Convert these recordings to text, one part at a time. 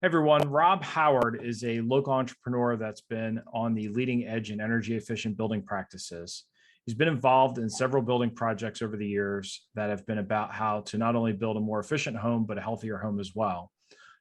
Everyone, Rob Howard is a local entrepreneur that's been on the leading edge in energy efficient building practices. He's been involved in several building projects over the years that have been about how to not only build a more efficient home, but a healthier home as well.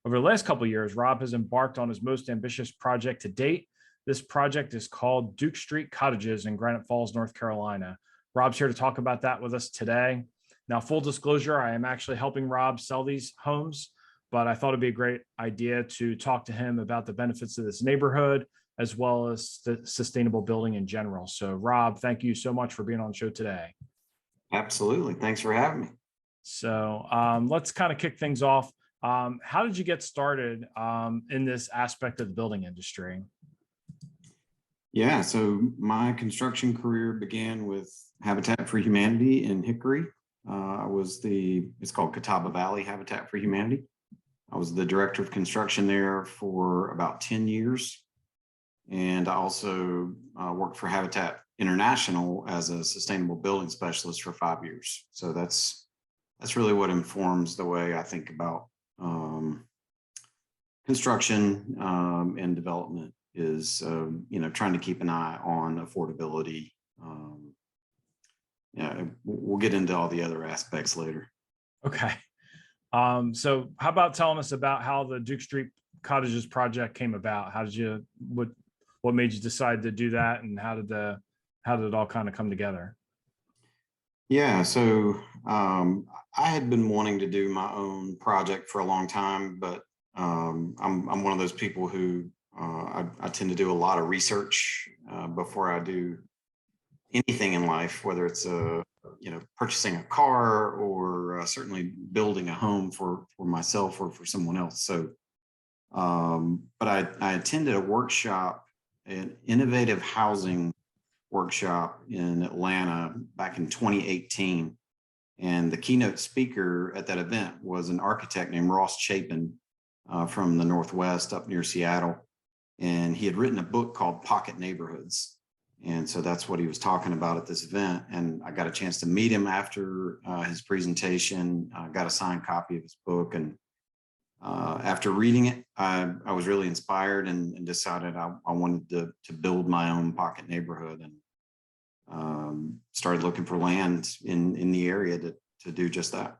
Over the last couple of years, Rob has embarked on his most ambitious project to date. This project is called Duke Street Cottages in Granite Falls, North Carolina. Rob's here to talk about that with us today. Now, full disclosure, I am actually helping Rob sell these homes, but I thought it'd be a great idea to talk to him about the benefits of this neighborhood, as well as the sustainable building in general. So Rob, thank you so much for being on the show today. Absolutely. Thanks for having me. So let's kind of kick things off. How did you get started in this aspect of the building industry? Yeah, so my construction career began with Habitat for Humanity in Hickory. It's called Catawba Valley Habitat for Humanity. I was the director of construction there for about 10 years. And I also worked for Habitat International as a sustainable building specialist for 5 years. So that's really what informs the way I think about construction and development is, trying to keep an eye on affordability. We'll get into all the other aspects later. Okay. So how about telling us about how the Duke Street Cottages project came about? What made you decide to do that, and how did it all kind of come together? Yeah, so I had been wanting to do my own project for a long time, but I'm one of those people who I tend to do a lot of research before I do anything in life, whether it's purchasing a car or certainly building a home for myself or for someone else. So, but I attended a workshop, an innovative housing workshop in Atlanta back in 2018. And the keynote speaker at that event was an architect named Ross Chapin from the Northwest up near Seattle. And he had written a book called Pocket Neighborhoods. And so that's what he was talking about at this event. And I got a chance to meet him after his presentation. I got a signed copy of his book. And after reading it, I was really inspired and decided I wanted to build my own pocket neighborhood, and started looking for land in the area to do just that.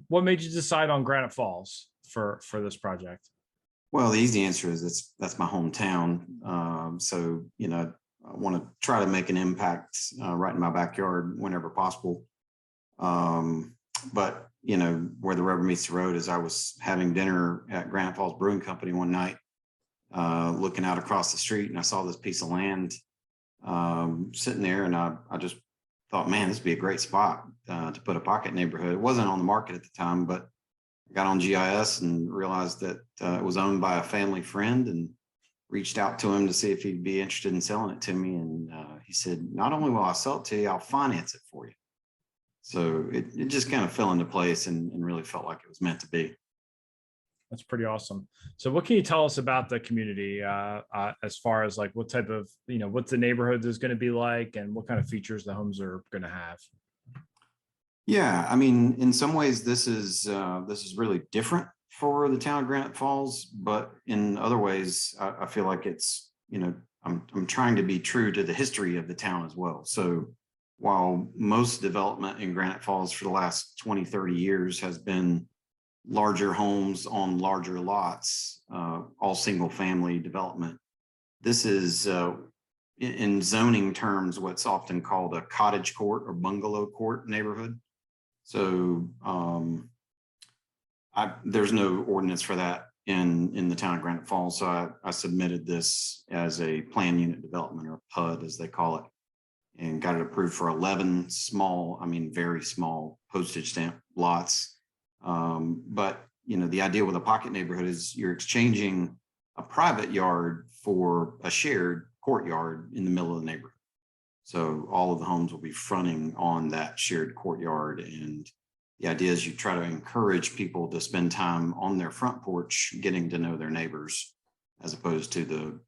What made you decide on Granite Falls for this project? Well, the easy answer is that's my hometown. So, I want to try to make an impact right in my backyard whenever possible. But, where the rubber meets the road is I was having dinner at Granite Falls Brewing Company one night, looking out across the street, and I saw this piece of land sitting there, and I just thought, man, this would be a great spot to put a pocket neighborhood. It wasn't on the market at the time, but I got on GIS and realized that it was owned by a family friend, and reached out to him to see if he'd be interested in selling it to me. And he said, not only will I sell it to you, I'll finance it for you. So it just kind of fell into place and really felt like it was meant to be. That's pretty awesome. So what can you tell us about the community as far as like what type of, what the neighborhood is going to be like, and what kind of features the homes are going to have? Yeah, I mean, in some ways, this is really different for the town of Granite Falls, but in other ways, I feel like it's, I'm trying to be true to the history of the town as well. So while most development in Granite Falls for the last 20, 30 years has been larger homes on larger lots, all single family development, this is in zoning terms what's often called a cottage court or bungalow court neighborhood. So there's no ordinance for that in the town of Granite Falls. So I submitted this as a plan unit development, or PUD as they call it, and got it approved for 11 small, very small postage stamp lots. But the idea with a pocket neighborhood is you're exchanging a private yard for a shared courtyard in the middle of the neighborhood. So all of the homes will be fronting on that shared courtyard. And the idea is you try to encourage people to spend time on their front porch, getting to know their neighbors, as opposed to the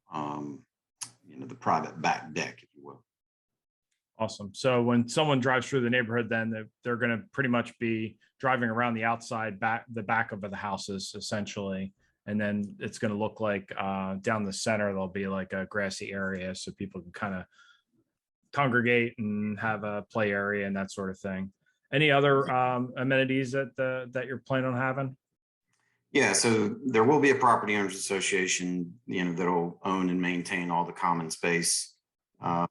private back deck, if you will. Awesome. So when someone drives through the neighborhood, then they're going to pretty much be driving around the outside the back of the houses, essentially, And then it's going to look like down the center, there'll be like a grassy area so people can kind of congregate and have a play area and that sort of thing. Any other amenities that you're planning on having? Yeah, so there will be a property owners association, that'll own and maintain all the common space. Um,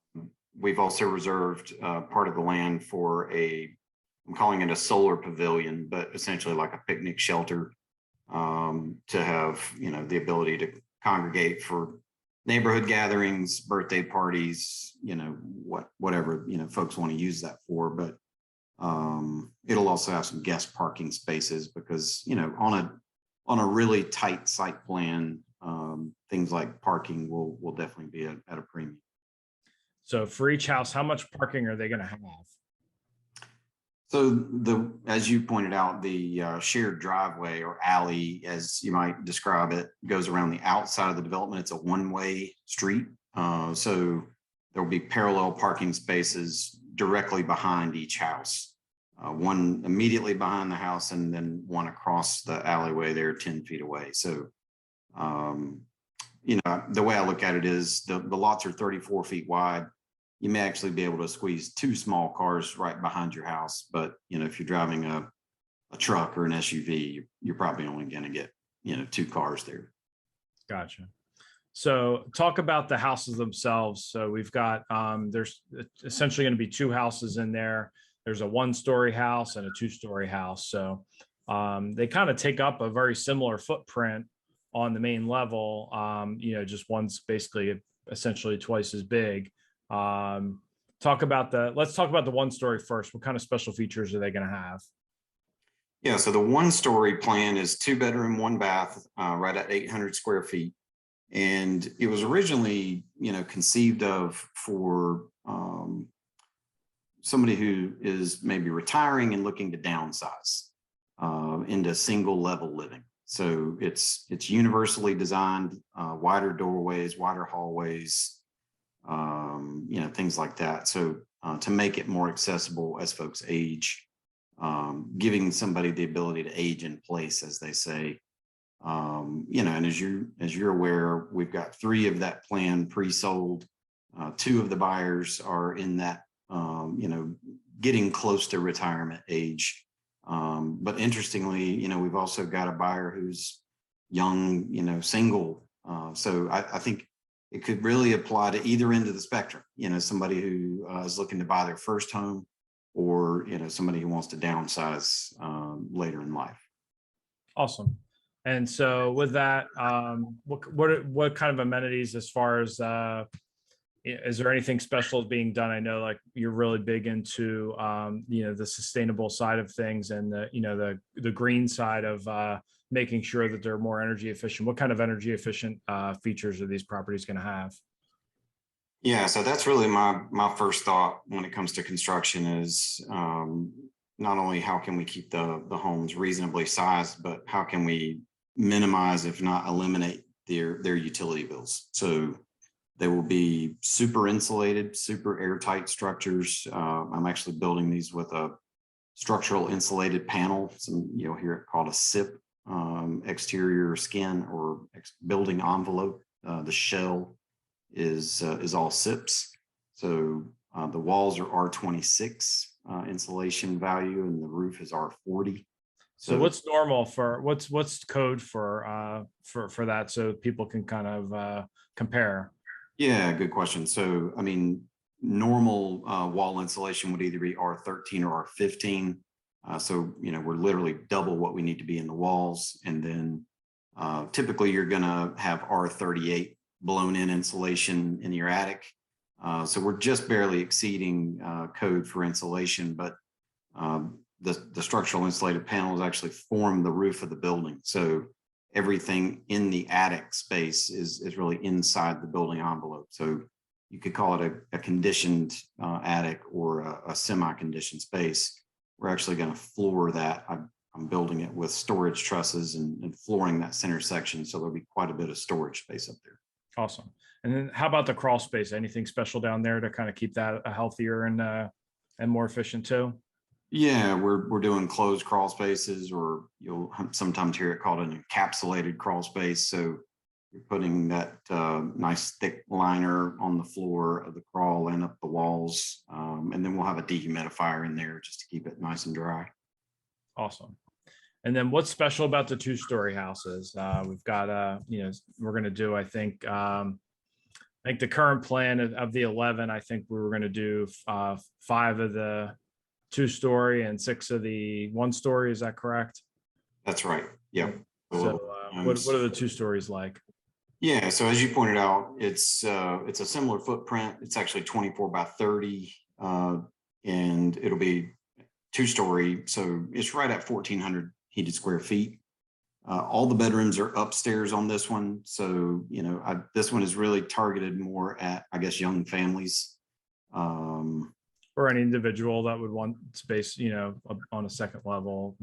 we've also reserved part of the land for I'm calling it a solar pavilion, but essentially like a picnic shelter, to have, the ability to congregate for neighborhood gatherings, birthday parties, whatever, folks want to use that for. But it'll also have some guest parking spaces because, on a really tight site plan, things like parking will definitely be at a premium. So for each house, how much parking are they going to have? So as you pointed out, the shared driveway or alley, as you might describe it, goes around the outside of the development. It's a one-way street. So there will be parallel parking spaces directly behind each house. One immediately behind the house and then one across the alleyway there 10 feet away. So, the way I look at it is the lots are 34 feet wide. You may actually be able to squeeze two small cars right behind your house. But, if you're driving a truck or an SUV, you're probably only going to get, two cars there. Gotcha. So talk about the houses themselves. So we've got, there's essentially going to be two houses in there. There's a 1-story house and a 2-story house. So they kind of take up a very similar footprint on the main level. Just one's basically essentially twice as big. Let's talk about the 1-story first. What kind of special features are they going to have? Yeah, so the 1-story plan is 2-bedroom, 1-bath, right at 800 square feet. And it was originally, conceived of for somebody who is maybe retiring and looking to downsize into single level living. So it's universally designed, wider doorways, wider hallways, things like that. So to make it more accessible as folks age, giving somebody the ability to age in place, as they say. And as you're aware, we've got 3 of that plan pre-sold. 2 of the buyers are in that, getting close to retirement age. But interestingly, we've also got a buyer who's young, single. So I think it could really apply to either end of the spectrum. Somebody who is looking to buy their first home, or somebody who wants to downsize later in life. Awesome. And so with that, what kind of amenities as far as is there anything special being done? I know like you're really big into the sustainable side of things and the green side of making sure that they're more energy efficient. What kind of energy efficient features are these properties going to have? Yeah, so that's really my first thought when it comes to construction is not only how can we keep the homes reasonably sized, but how can we minimize, if not eliminate, their utility bills. So they will be super insulated, super airtight structures. I'm actually building these with a structural insulated panel. You'll hear it called a SIP, exterior skin or building envelope. The shell is all SIPs. So the walls are R26 insulation value, and the roof is R40. So what's normal for what's code for that, so people can kind of compare? Yeah, good question. So I mean, normal wall insulation would either be R13 or R15. So we're literally double what we need to be in the walls, and then typically you're going to have R38 blown in insulation in your attic. So we're just barely exceeding code for insulation, but the structural insulated panels actually form the roof of the building. So everything in the attic space is really inside the building envelope. So you could call it a conditioned attic or a semi-conditioned space. We're actually going to floor that. I'm building it with storage trusses and flooring that center section. So there'll be quite a bit of storage space up there. Awesome. And then how about the crawl space? Anything special down there to kind of keep that healthier and more efficient too? Yeah, we're doing closed crawl spaces, or you'll sometimes hear it called an encapsulated crawl space. So you're putting that nice thick liner on the floor of the crawl and up the walls, and then we'll have a dehumidifier in there just to keep it nice and dry. Awesome. And then what's special about the two-story houses? We've got, we're going to do, I think the current plan of the 11, I think we were going to do 5 of the two-story and 6 of the one-story. Is that correct? That's right. Yep. So what are the two stories like? Yeah, so as you pointed out, it's a similar footprint. It's actually 24 by 30, and it'll be 2-story. So it's right at 1,400 heated square feet. All the bedrooms are upstairs on this one. So, this one is really targeted more at, I guess, young families. Or an individual that would want space, on a second level.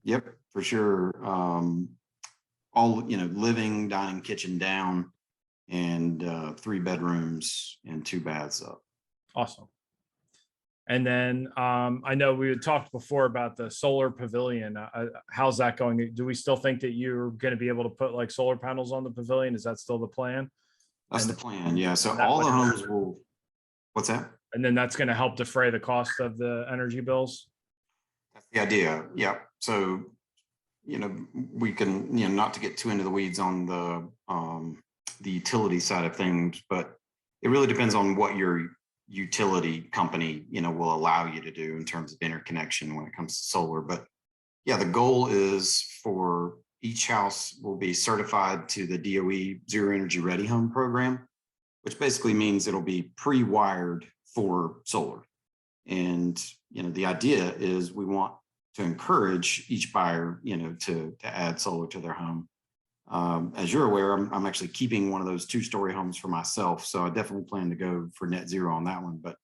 Yep, for sure. All, living, dining, kitchen down, and 3 bedrooms and 2 baths up. Awesome. And then I know we had talked before about the solar pavilion. How's that going? Do we still think that you're going to be able to put like solar panels on the pavilion? Is that still the plan? That's the plan. Yeah. So all the homes will, what's that? And then that's going to help defray the cost of the energy bills? That's the idea. Yeah. So, we can, not to get too into the weeds on the utility side of things, but it really depends on what your utility company, will allow you to do in terms of interconnection when it comes to solar. But yeah, the goal is for each house will be certified to the DOE Zero Energy Ready Home program, which basically means it'll be pre-wired for solar. And, the idea is we want to encourage each buyer, to add solar to their home. As you're aware, I'm actually keeping one of those 2-story homes for myself. So I definitely plan to go for net zero on that one. But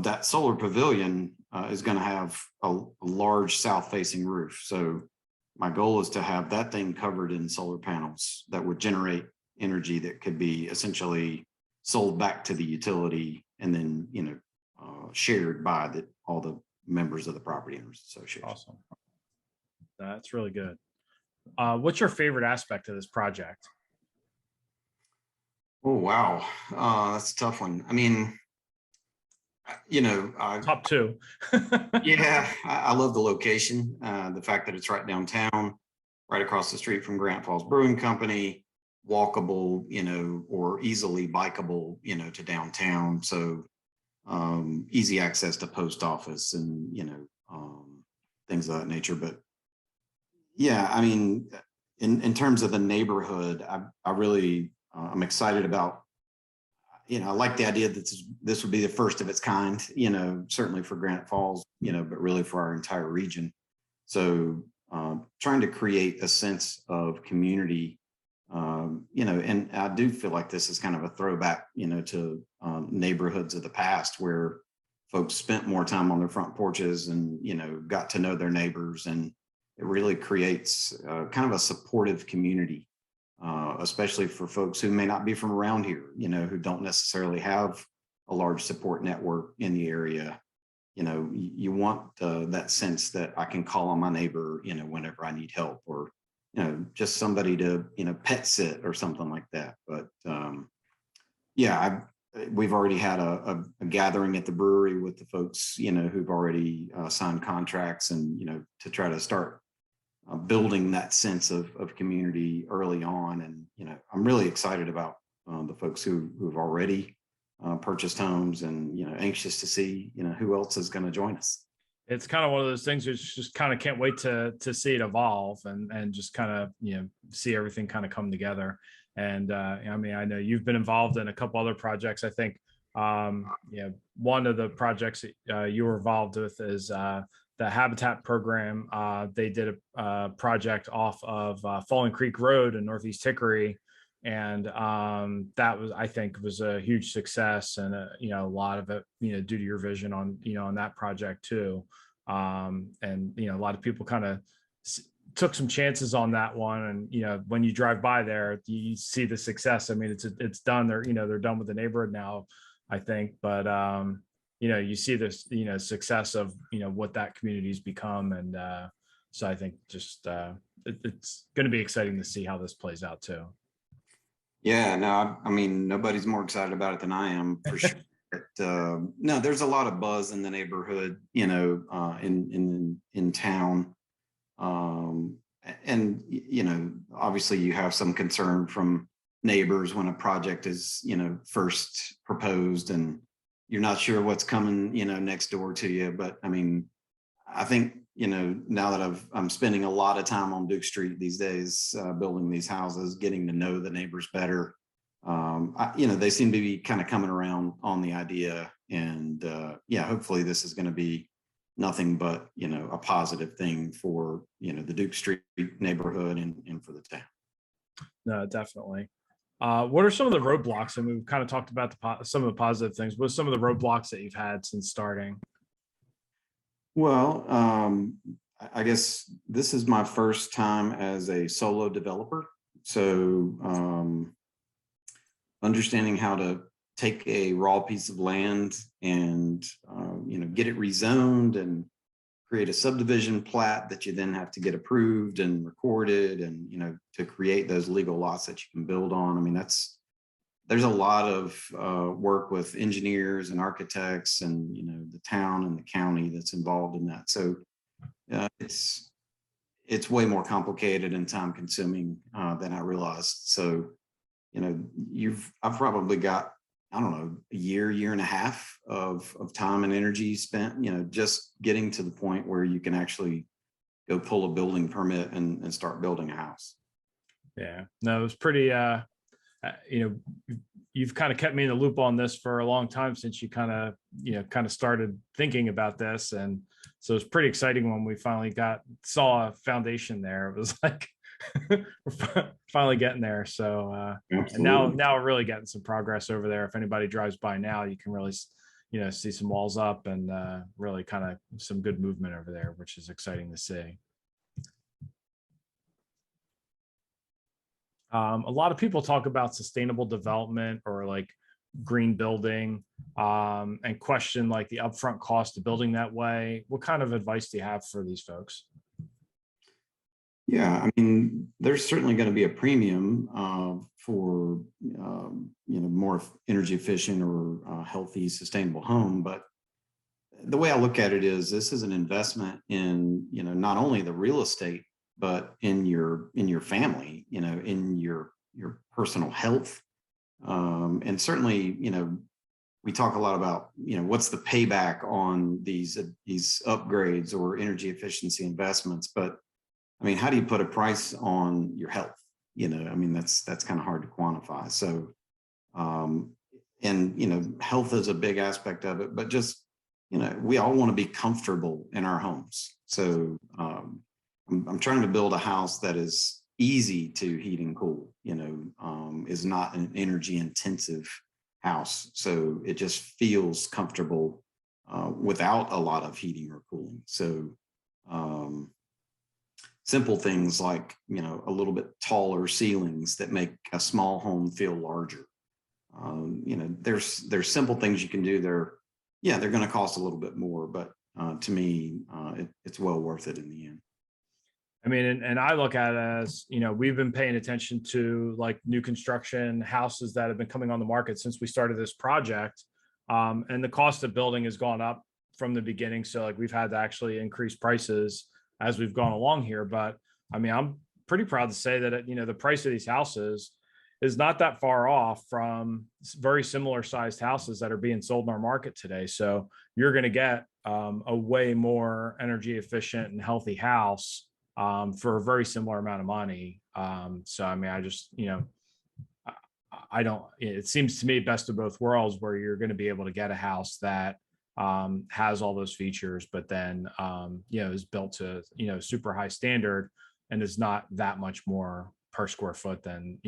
that solar pavilion is going to have a large south facing roof. So my goal is to have that thing covered in solar panels that would generate energy that could be essentially sold back to the utility and then, shared by all the members of the property owners association. Awesome. That's really good. What's your favorite aspect of this project? Oh, wow. That's a tough one. I mean, Top 2. Yeah, I love the location. The fact that it's right downtown, right across the street from Grant Falls Brewing Company, walkable, or easily bikeable, to downtown. So easy access to post office and, things of that nature. But yeah, I mean, in terms of the neighborhood, I really, I'm excited about, I like the idea that this would be the first of its kind, certainly for Granite Falls, but really for our entire region. So trying to create a sense of community, and I do feel like this is kind of a throwback, to neighborhoods of the past where folks spent more time on their front porches and, got to know their neighbors. And it really creates kind of a supportive community. Especially for folks who may not be from around here, who don't necessarily have a large support network in the area. You want that sense that I can call on my neighbor, whenever I need help, or, just somebody to, pet sit or something like that. But yeah, we've already had a gathering at the brewery with the folks, who've already signed contracts and, to try to start building that sense of community early on. And, I'm really excited about the folks who've already purchased homes and, anxious to see, who else is going to join us. It's kind of one of those things which just kind of can't wait to see it evolve and just kind of, see everything kind of come together. And I mean, I know you've been involved in a couple other projects. I think, one of the projects that you were involved with is the Habitat program. They did a project off of Falling Creek Road in Northeast Hickory, and that was, I think, was a huge success, and a lot of it, due to your vision on on that project too. And a lot of people kind of took some chances on that one, and when you drive by there, you see the success. I mean, it's done. They're done with the neighborhood now, I think, but you see this, success of, what that community's become. And so I think just it's going to be exciting to see how this plays out too. Yeah, no, I mean, nobody's more excited about it than I am for sure. But, no, there's a lot of buzz in the neighborhood, in town. Um, and obviously you have some concern from neighbors when a project is, first proposed and you're not sure what's coming, next door to you. But I mean, I think, now that I'm spending a lot of time on Duke Street these days, building these houses, getting to know the neighbors better. They seem to be kind of coming around on the idea, and yeah, hopefully this is going to be nothing but, a positive thing for, the Duke Street neighborhood and for the town. No, definitely. What are some of the roadblocks? And we've kind of talked about some of the positive things. What are some of the roadblocks that you've had since starting? Well, I guess this is my first time as a solo developer. So understanding how to take a raw piece of land and, get it rezoned and create a subdivision plat that you then have to get approved and recorded and, to create those legal lots that you can build on. I mean, there's a lot of work with engineers and architects and, the town and the county that's involved in that. So it's way more complicated and time consuming than I realized. So, I've probably got, I don't know, a year and a half of time and energy spent, just getting to the point where you can actually go pull a building permit and start building a house. Yeah, no, it was pretty, you've kind of kept me in the loop on this for a long time since you kind of started thinking about this. And so it's pretty exciting when we finally saw a foundation there. It was like, we're finally getting there. So and now we're really getting some progress over there. If anybody drives by now, you can really, see some walls up and really kind of some good movement over there, which is exciting to see. A lot of people talk about sustainable development or like green building and question like the upfront cost of building that way. What kind of advice do you have for these folks? Yeah, I mean, there's certainly going to be a premium for more energy efficient or healthy, sustainable home. But the way I look at it is, this is an investment in not only the real estate, but in your family, in your personal health, and certainly we talk a lot about what's the payback on these upgrades or energy efficiency investments, but I mean, how do you put a price on your health? I mean, that's kind of hard to quantify. So, and health is a big aspect of it, but just, we all want to be comfortable in our homes. So, I'm trying to build a house that is easy to heat and cool, is not an energy intensive house. So it just feels comfortable without a lot of heating or cooling. So, simple things like, a little bit taller ceilings that make a small home feel larger. There's simple things you can do there. Yeah, they're going to cost a little bit more, but to me, it's well worth it in the end. I mean, and I look at it as, we've been paying attention to like new construction houses that have been coming on the market since we started this project. And the cost of building has gone up from the beginning. So like we've had to actually increase prices as we've gone along here. But I mean, I'm pretty proud to say that, the price of these houses is not that far off from very similar sized houses that are being sold in our market today. So you're going to get a way more energy efficient and healthy house for a very similar amount of money. So, I mean, I just, I don't, it seems to me best of both worlds, where you're going to be able to get a house that has all those features, but then, is built to, super high standard and is not that much more per square foot than,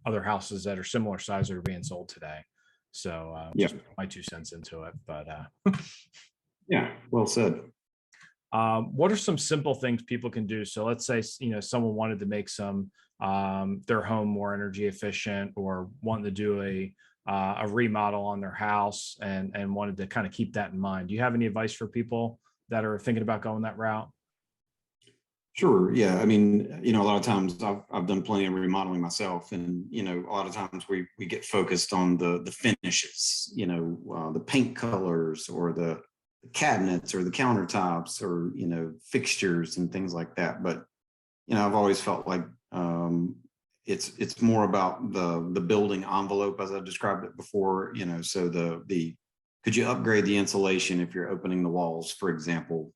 other houses that are similar size that are being sold today. So just my 2 cents into it, but yeah, well said. What are some simple things people can do? So let's say, someone wanted to make their home more energy efficient, or wanting to do a remodel on their house and wanted to kind of keep that in mind. Do you have any advice for people that are thinking about going that route? Sure. Yeah. I mean, a lot of times I've done plenty of remodeling myself, and a lot of times we get focused on the finishes, the paint colors or the cabinets or the countertops or fixtures and things like that. But I've always felt like it's more about the building envelope, as I described it before. So the could you upgrade the insulation if you're opening the walls, for example?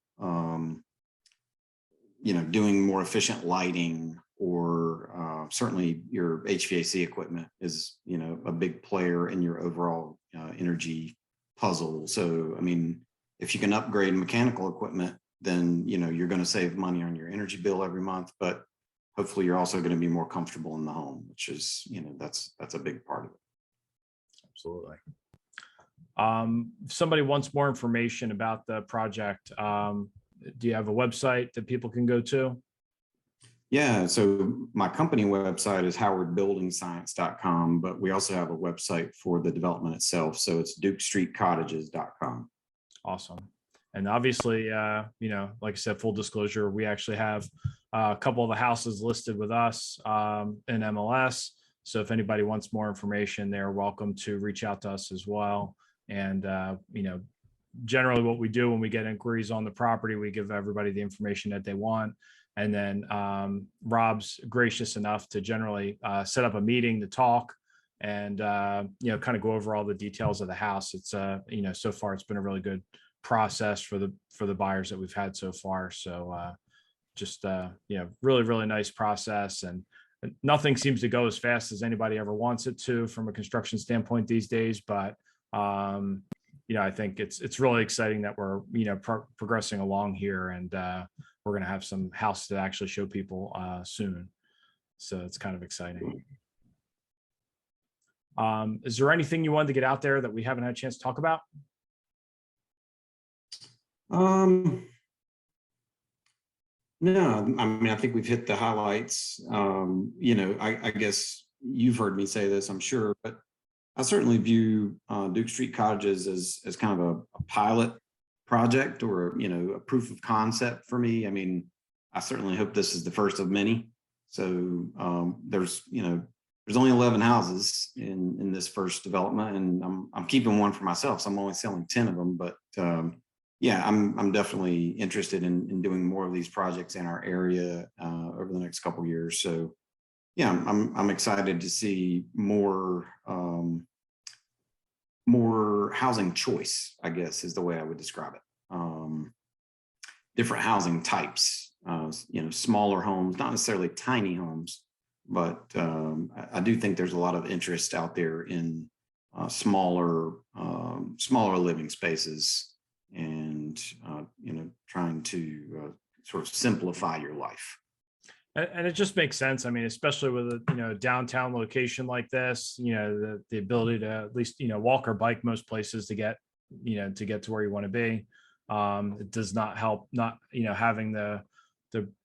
Doing more efficient lighting, or certainly your HVAC equipment is, a big player in your overall energy puzzle. So, I mean, if you can upgrade mechanical equipment, then, you're going to save money on your energy bill every month, but hopefully you're also going to be more comfortable in the home, which is, that's a big part of it. Absolutely. If somebody wants more information about the project, do you have a website that people can go to? Yeah, so my company website is howardbuildingscience.com, but we also have a website for the development itself. So it's dukestreetcottages.com. Awesome. And obviously, like I said, full disclosure, we actually have a couple of the houses listed with us in MLS. So if anybody wants more information, they're welcome to reach out to us as well. And, generally what we do when we get inquiries on the property, we give everybody the information that they want. And then Rob's gracious enough to generally set up a meeting to talk and, kind of go over all the details of the house. It's, so far it's been a really good process for the buyers that we've had so far. So really, really nice process. And nothing seems to go as fast as anybody ever wants it to from a construction standpoint these days. But I think it's really exciting that we're, progressing along here, and we're going to have some houses to actually show people soon. So it's kind of exciting. Is there anything you wanted to get out there that we haven't had a chance to talk about? No, I mean, I think we've hit the highlights. I guess you've heard me say this, I'm sure, but I certainly view Duke Street Cottages as kind of a pilot project, or a proof of concept for me. I mean, I certainly hope this is the first of many. So there's only 11 houses in this first development, and I'm keeping one for myself, so I'm only selling 10 of them. But yeah, I'm definitely interested in doing more of these projects in our area over the next couple of years. So yeah, I'm excited to see more housing choice, I guess is the way I would describe it. Different housing types, smaller homes, not necessarily tiny homes, but I do think there's a lot of interest out there in smaller living spaces, and trying to sort of simplify your life. And it just makes sense. I mean, especially with a downtown location like this, the ability to at least walk or bike most places to get to where you want to be. It does not help not having the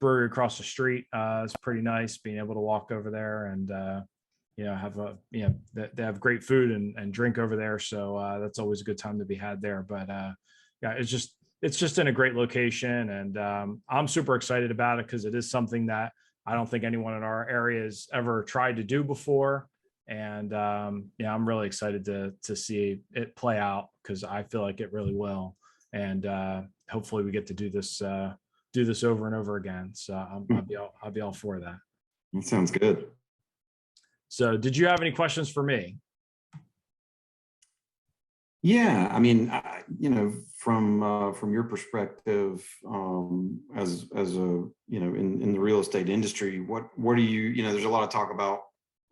brewery across the street is pretty nice. Being able to walk over there and have they have great food and drink over there, so that's always a good time to be had there. But yeah, it's just in a great location, and I'm super excited about it because it is something that I don't think anyone in our area has ever tried to do before. And I'm really excited to see it play out, because I feel like it really will. And hopefully we get to do this over and over again. So I'll be all for that. That sounds good. So did you have any questions for me? Yeah, I mean, from your perspective, as a in the real estate industry, what do you there's a lot of talk about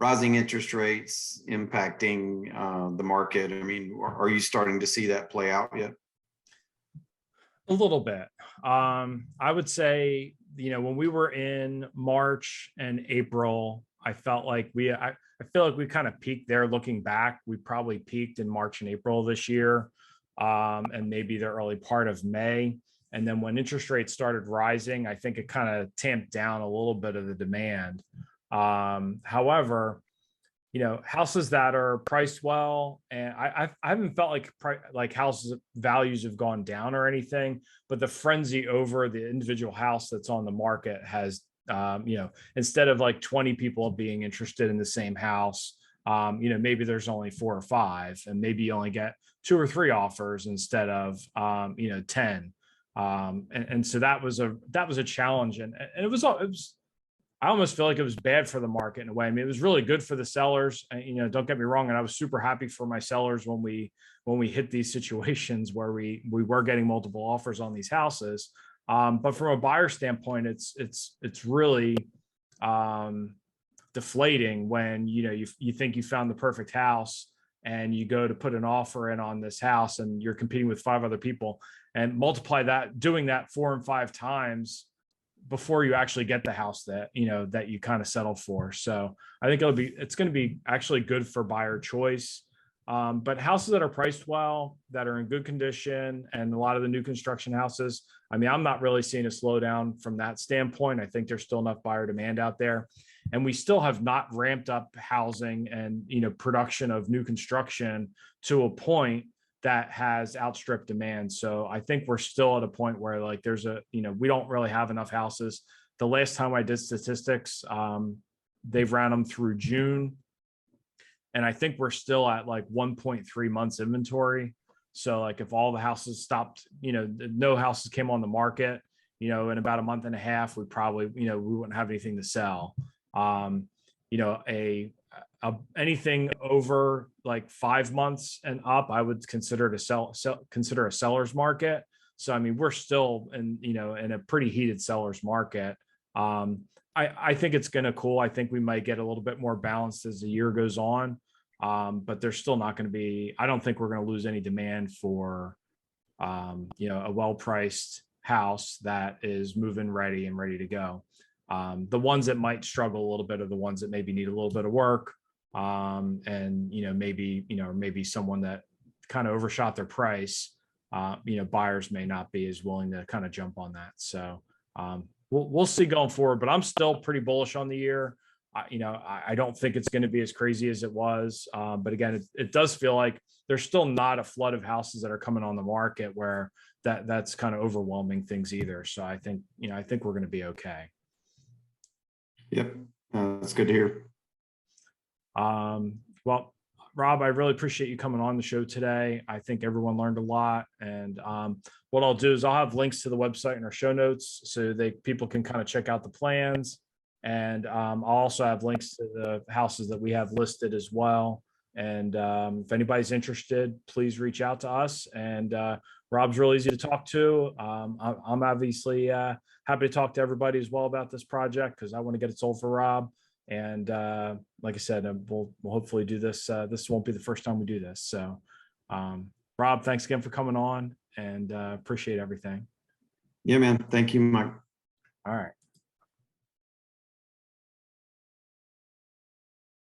rising interest rates impacting the market. I mean, are you starting to see that play out yet? A little bit. I would say, when we were in March and April, I felt like I feel like we kind of peaked there. Looking back, we probably peaked in March and April this year, and maybe the early part of May. And then when interest rates started rising, I think it kind of tamped down a little bit of the demand. However, houses that are priced well, and I haven't felt like houses values have gone down or anything, but the frenzy over the individual house that's on the market has, instead of like 20 people being interested in the same house, maybe there's only 4 or 5, and maybe you only get 2 or 3 offers instead of 10. And so that was a challenge, and it was I almost feel like it was bad for the market in a way. I mean, it was really good for the sellers. Don't get me wrong, and I was super happy for my sellers when we hit these situations where we were getting multiple offers on these houses. But from a buyer standpoint, it's really deflating when you think you found the perfect house and you go to put an offer in on this house and you're competing with 5 other people, and multiply that, doing that 4 and 5 times before you actually get the house that you kind of settle for. So I think it's going to be actually good for buyer choice. But houses that are priced well, that are in good condition, and a lot of the new construction houses, I mean, I'm not really seeing a slowdown from that standpoint. I think there's still enough buyer demand out there, and we still have not ramped up housing and production of new construction to a point that has outstripped demand. So I think we're still at a point where like we don't really have enough houses. The last time I did statistics, they've ran them through June, and I think we're still at like 1.3 months inventory. So like if all the houses stopped, no houses came on the market, in about a month and a half, we probably, we wouldn't have anything to sell. Anything over like 5 months and up, I would consider consider a seller's market. So I mean, we're still in a pretty heated seller's market. I think it's going to cool. I think we might get a little bit more balanced as the year goes on. But there's still not going to be, I don't think we're going to lose any demand for, a well-priced house that is move-in ready and ready to go. The ones that might struggle a little bit are the ones that maybe need a little bit of work. And, maybe someone that kind of overshot their price, buyers may not be as willing to kind of jump on that. So, we'll see going forward, but I'm still pretty bullish on the year. I don't think it's going to be as crazy as it was. But again, it does feel like there's still not a flood of houses that are coming on the market where that's kind of overwhelming things either. So I think we're going to be okay. Yep. That's good to hear. Well, Rob, I really appreciate you coming on the show today. I think everyone learned a lot. And what I'll do is I'll have links to the website in our show notes so people can kind of check out the plans. And I'll also have links to the houses that we have listed as well. And if anybody's interested, please reach out to us. And Rob's really easy to talk to. I'm obviously happy to talk to everybody as well about this project because I want to get it sold for Rob. And like I said, we'll hopefully do this. This won't be the first time we do this. So, Rob, thanks again for coming on, and appreciate everything. Yeah, man. Thank you, Mike. All right.